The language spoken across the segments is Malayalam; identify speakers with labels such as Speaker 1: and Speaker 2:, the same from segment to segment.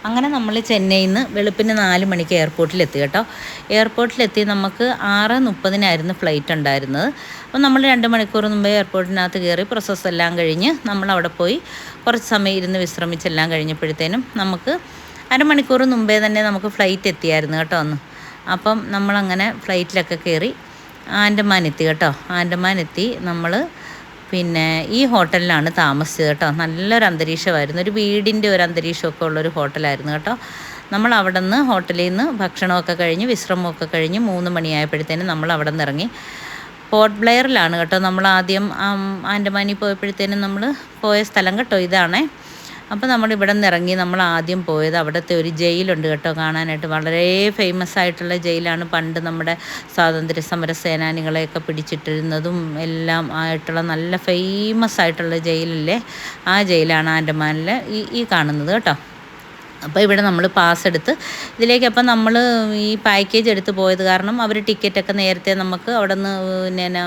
Speaker 1: അങ്ങനെ നമ്മൾ ചെന്നൈയിൽ നിന്ന് വെളുപ്പിന് 4 മണിക്ക് എയർപോർട്ടിലെത്തി കേട്ടോ. എയർപോർട്ടിലെത്തി നമുക്ക് 6:30 ഫ്ലൈറ്റ് ഉണ്ടായിരുന്നത്. അപ്പോൾ നമ്മൾ 2 മണിക്കൂർ മുമ്പേ എയർപോർട്ടിനകത്ത് കയറി പ്രോസസ്സ് എല്ലാം കഴിഞ്ഞ് നമ്മളവിടെ പോയി കുറച്ച് സമയം ഇരുന്ന് വിശ്രമിച്ചെല്ലാം കഴിഞ്ഞപ്പോഴത്തേനും നമുക്ക് അരമണിക്കൂർ മുമ്പേ തന്നെ നമുക്ക് ഫ്ലൈറ്റ് എത്തിയായിരുന്നു കേട്ടോ അന്ന്. അപ്പം നമ്മളങ്ങനെ ഫ്ലൈറ്റിലൊക്കെ കയറി ആൻഡമാൻ എത്തി കേട്ടോ. ആൻഡമാൻ എത്തി നമ്മൾ പിന്നെ ഈ ഹോട്ടലിലാണ് താമസിച്ചത് കേട്ടോ. നല്ലൊരു അന്തരീക്ഷമായിരുന്നു, ഒരു വീടിൻ്റെ ഒരു അന്തരീക്ഷമൊക്കെ ഉള്ളൊരു ഹോട്ടലായിരുന്നു കേട്ടോ. നമ്മൾ അവിടെ നിന്ന് ഹോട്ടലിൽ നിന്ന് ഭക്ഷണമൊക്കെ കഴിഞ്ഞ് വിശ്രമമൊക്കെ കഴിഞ്ഞ് 3 മണിയായപ്പോഴത്തേനും നമ്മൾ അവിടെ നിന്ന് ഇറങ്ങി. പോർട്ട് ബ്ലെയറിലാണ് കേട്ടോ നമ്മൾ ആദ്യം ആൻഡമാനിൽ പോയപ്പോഴത്തേനും നമ്മൾ പോയ സ്ഥലം കേട്ടോ ഇതാണേ. അപ്പോൾ നമ്മൾ ഇവിടെ നിന്ന് ഇറങ്ങി നമ്മൾ ആദ്യം പോയത് അവിടുത്തെ ഒരു ജയിലുണ്ട് കേട്ടോ കാണാനായിട്ട്. വളരെ ഫേമസ് ആയിട്ടുള്ള ജയിലാണ്. പണ്ട് നമ്മുടെ സ്വാതന്ത്ര്യ സമര സേനാനികളെയൊക്കെ പിടിച്ചിട്ടിരുന്നതും എല്ലാം ആയിട്ടുള്ള നല്ല ഫേമസ് ആയിട്ടുള്ള ജയിലില്ലേ, ആ ജയിലാണ് ആൻഡമാനിൽ ഈ കാണുന്നത് കേട്ടോ. അപ്പോൾ ഇവിടെ നമ്മൾ പാസ് എടുത്ത് ഇതിലേക്ക്, അപ്പം നമ്മൾ ഈ പാക്കേജ് എടുത്ത് പോയത് കാരണം അവർ ടിക്കറ്റൊക്കെ നേരത്തെ നമുക്ക് അവിടെ നിന്ന് പിന്നെ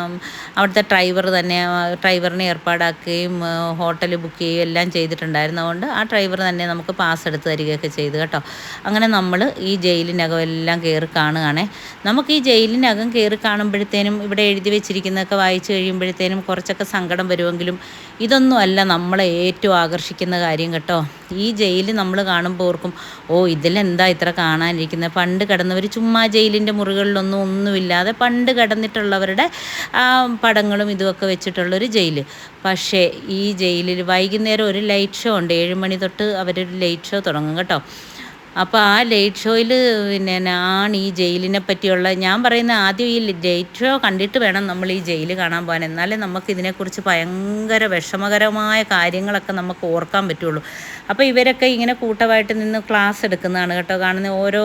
Speaker 1: അവിടുത്തെ ഡ്രൈവറിനെ ഏർപ്പാടാക്കുകയും ഹോട്ടൽ ബുക്ക് ചെയ്യുകയും എല്ലാം ചെയ്തിട്ടുണ്ടായിരുന്നു. അതുകൊണ്ട് ആ ഡ്രൈവർ തന്നെ നമുക്ക് പാസ് എടുത്ത് തരികയൊക്കെ ചെയ്തു കേട്ടോ. അങ്ങനെ നമ്മൾ ഈ ജയിലിനകം എല്ലാം കയറി കാണുകയാണേ. നമുക്ക് ഈ ജയിലിനകം കയറി കാണുമ്പോഴത്തേനും ഇവിടെ എഴുതി വെച്ചിരിക്കുന്നതൊക്കെ വായിച്ച് കഴിയുമ്പോഴത്തേനും കുറച്ചൊക്കെ സങ്കടം വരുമെങ്കിലും ഇതൊന്നും അല്ല നമ്മളെ ഏറ്റവും ആകർഷിക്കുന്ന കാര്യം കേട്ടോ. ഈ ജയിൽ നമ്മൾ കാണുമ്പോൾ ഓർക്കും, ഓ ഇതിലെന്താ ഇത്ര കാണാനിരിക്കുന്നത്. പണ്ട് കിടന്നവർ ചുമ്മാ ജയിലിൻ്റെ മുറികളിലൊന്നും ഒന്നുമില്ലാതെ പണ്ട് കിടന്നിട്ടുള്ളവരുടെ പടങ്ങളും ഇതുമൊക്കെ വെച്ചിട്ടുള്ളൊരു ജയിൽ. പക്ഷേ ഈ ജയിലിൽ വൈകുന്നേരം ഒരു ലൈറ്റ് ഷോ ഉണ്ട്. 7 മണി തൊട്ട് അവരൊരു ലൈറ്റ് ഷോ തുടങ്ങും കേട്ടോ. അപ്പോൾ ആ ലൈറ്റ് ഷോയിൽ പിന്നെ ആണ് ഈ ജയിലിനെ പറ്റിയുള്ള, ഞാൻ പറയുന്ന ആദ്യം ഈ ലൈറ്റ് ഷോ കണ്ടിട്ട് വേണം നമ്മൾ ഈ ജയിൽ കാണാൻ പോകാൻ. എന്നാലേ നമുക്ക് ഇതിനെക്കുറിച്ച് ഭയങ്കര വിഷമകരമായ കാര്യങ്ങളൊക്കെ നമുക്ക് ഓർക്കാൻ പറ്റുള്ളൂ. അപ്പോൾ ഇവരൊക്കെ ഇങ്ങനെ കൂട്ടമായിട്ട് നിന്ന് ക്ലാസ് എടുക്കുന്നതാണ് കേട്ടോ കാണുന്ന. ഓരോ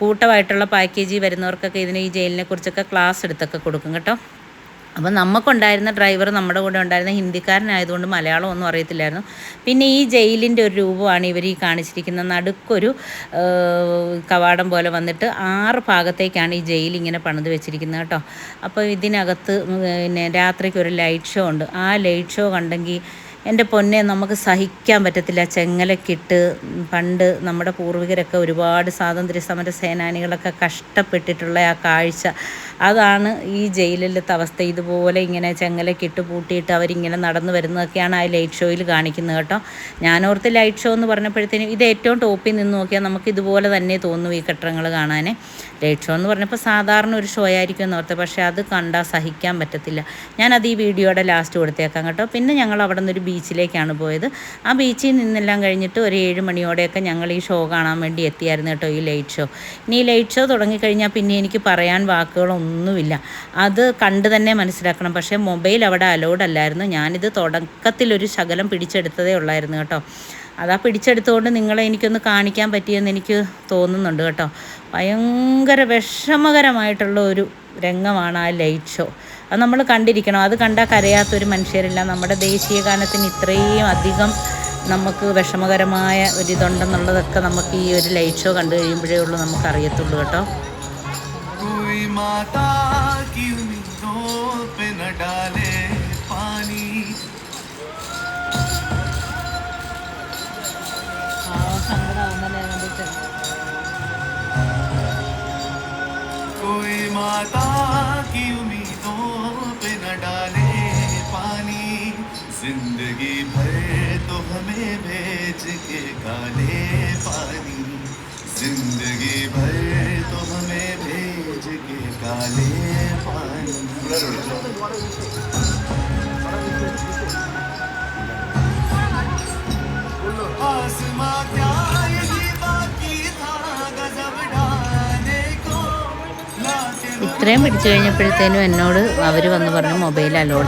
Speaker 1: കൂട്ടമായിട്ടുള്ള പാക്കേജിൽ വരുന്നവർക്കൊക്കെ ഈ ജയിലിനെ കുറിച്ചൊക്കെ ക്ലാസ് എടുത്തൊക്കെ കൊടുക്കും കേട്ടോ. അപ്പം നമുക്കുണ്ടായിരുന്ന ഡ്രൈവർ, നമ്മുടെ കൂടെ ഉണ്ടായിരുന്ന ഹിന്ദിക്കാരനായതുകൊണ്ട് മലയാളം ഒന്നും അറിയത്തില്ലായിരുന്നു. പിന്നെ ഈ ജയിലിൻ്റെ ഒരു രൂപമാണ് ഇവർ ഈ കാണിച്ചിരിക്കുന്ന. നടുക്കൊരു കവാടം പോലെ വന്നിട്ട് 6 ഭാഗത്തേക്കാണ് ഈ ജയിൽ ഇങ്ങനെ പണിത് വെച്ചിരിക്കുന്നത് കേട്ടോ. അപ്പോൾ ഇതിനകത്ത് പിന്നെ രാത്രിക്ക് ഒരു ലൈറ്റ് ഷോ ഉണ്ട്. ആ ലൈറ്റ് ഷോ കണ്ടെങ്കിൽ എൻ്റെ പൊന്നെ നമുക്ക് സഹിക്കാൻ പറ്റത്തില്ല. ചെങ്ങലക്കിട്ട് പണ്ട് നമ്മുടെ പൂർവികരൊക്കെ ഒരുപാട് സ്വാതന്ത്ര്യ സമര സേനാനികളൊക്കെ കഷ്ടപ്പെട്ടിട്ടുള്ള ആ കാഴ്ച, അതാണ് ഈ ജയിലിലത്തെ അവസ്ഥ. ഇതുപോലെ ഇങ്ങനെ ചെങ്ങലക്കിട്ട് പൂട്ടിയിട്ട് അവരിങ്ങനെ നടന്നു വരുന്നതൊക്കെയാണ് ആ ലൈറ്റ് ഷോയിൽ കാണിക്കുന്നത് കേട്ടോ. ഞാനോർത്ത് ലൈറ്റ് ഷോ എന്ന് പറഞ്ഞപ്പോഴത്തേനും ഇത് ഏറ്റവും ടോപ്പിൽ നിന്ന് നോക്കിയാൽ നമുക്ക് ഇതുപോലെ തന്നെ തോന്നും ഈ കെട്ടിടങ്ങൾ കാണാൻ. ലൈറ്റ് ഷോ എന്ന് പറഞ്ഞപ്പോൾ സാധാരണ ഒരു ഷോ ആയിരിക്കും എന്നോർത്ത്, പക്ഷേ അത് കണ്ടാൽ സഹിക്കാൻ പറ്റത്തില്ല. ഞാനത് ഈ വീഡിയോയുടെ ലാസ്റ്റ് കൊടുത്തേക്കാം കേട്ടോ. പിന്നെ ഞങ്ങൾ അവിടെ നിന്നൊരു ബീച്ചിലേക്കാണ് പോയത്. ആ ബീച്ചിൽ നിന്നെല്ലാം കഴിഞ്ഞിട്ട് ഒരു 7 മണിയോടെയൊക്കെ ഞങ്ങൾ ഈ ഷോ കാണാൻ വേണ്ടി എത്തിയായിരുന്നു കേട്ടോ, ഈ ലൈറ്റ് ഷോ. ഇനി ഈ ലൈറ്റ് ഷോ തുടങ്ങിക്കഴിഞ്ഞാൽ പിന്നെ എനിക്ക് പറയാൻ വാക്കുകളൊന്നുമില്ല. അത് കണ്ട് തന്നെ മനസ്സിലാക്കണം. പക്ഷേ മൊബൈൽ അവിടെ അലൗഡ് അല്ലായിരുന്നു. ഞാനിത് തുടക്കത്തിലൊരു ശകലം പിടിച്ചെടുത്തതേ ഉള്ളായിരുന്നു കേട്ടോ. അതാ പിടിച്ചെടുത്തുകൊണ്ട് നിങ്ങളെ എനിക്കൊന്ന് കാണിക്കാൻ പറ്റിയെന്ന് എനിക്ക് തോന്നുന്നുണ്ട് കേട്ടോ. ഭയങ്കര വിഷമകരമായിട്ടുള്ള ഒരു രംഗമാണ് ആ ലൈറ്റ് ഷോ. അത് നമ്മൾ കണ്ടിരിക്കണം. അത് കണ്ടാൽ കരയാത്തൊരു മനുഷ്യരില്ല. നമ്മുടെ ദേശീയ ഗാനത്തിന് ഇത്രയും അധികം നമുക്ക് വിഷമകരമായ ഒരിതുണ്ടെന്നുള്ളതൊക്കെ നമുക്ക് ഈ ഒരു ലൈറ്റ് ഷോ കണ്ടു കഴിയുമ്പോഴേ ഉള്ളൂ നമുക്കറിയത്തുള്ളൂ കേട്ടോ.
Speaker 2: कोई माता की उम्मीदों पे न डाले पानी, जिंदगी भर तो हमें भेज के काले पानी, जिंदगी भर तो हमें भेज के काले पानी. आसमां क्या यही बाकी था गजब डालने को.
Speaker 1: ഇത്രയും പിടിച്ചു കഴിഞ്ഞപ്പോഴത്തേനും എന്നോട് അവർ വന്ന് പറഞ്ഞു മൊബൈൽ അലോഡ്